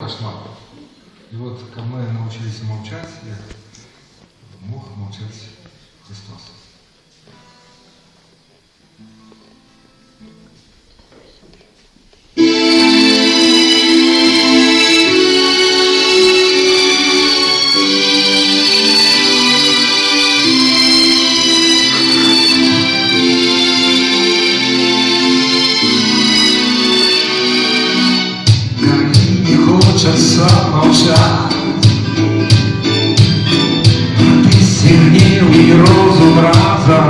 Кошмар. И вот как мы научились молчать, я мог молчать Христос. Хочется молчать, ты сильнее розум раза.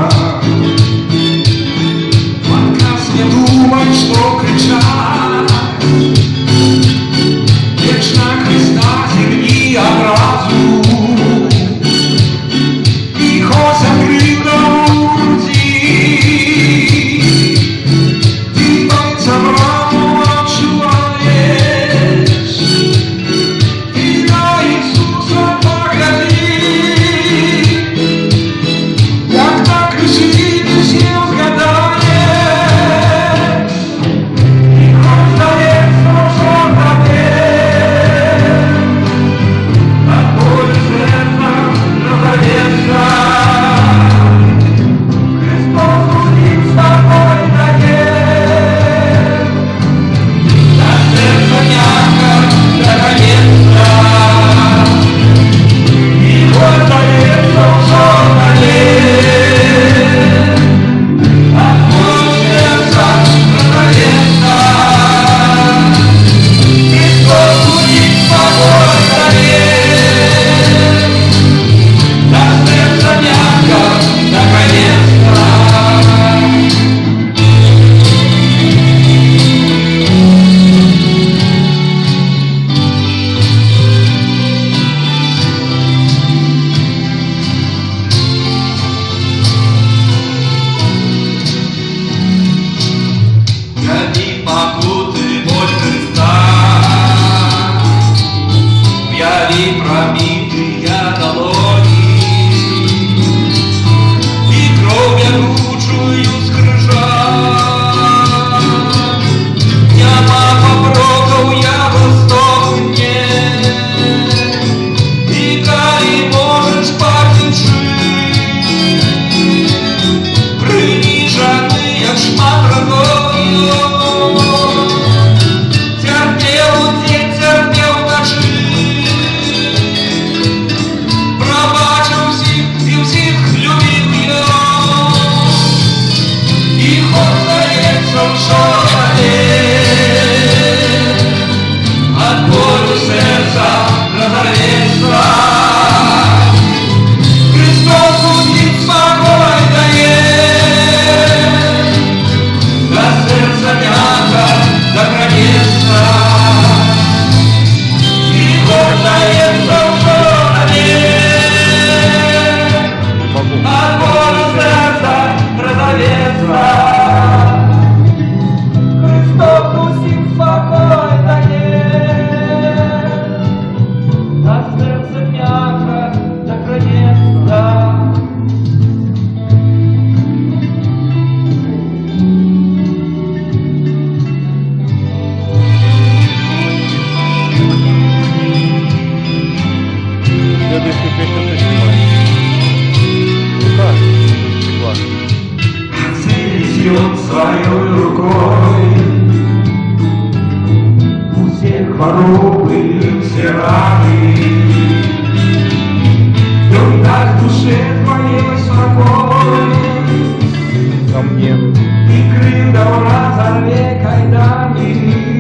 Отказ не думай, что кричать, вечно Христа земли образу. И хоть открыто груди, ты бойцам рану отчуваешь. Пробитые долони и кровь горючую скрыжа. Няма попроков я восток мне, и кай можешь потушить. Приниженный як шмат рогою, терпел день, терпел ночи. Своей рукой у всех хворобы, все раны, и он так в душе твоей спокой ко мне и крылья разорве кайдами.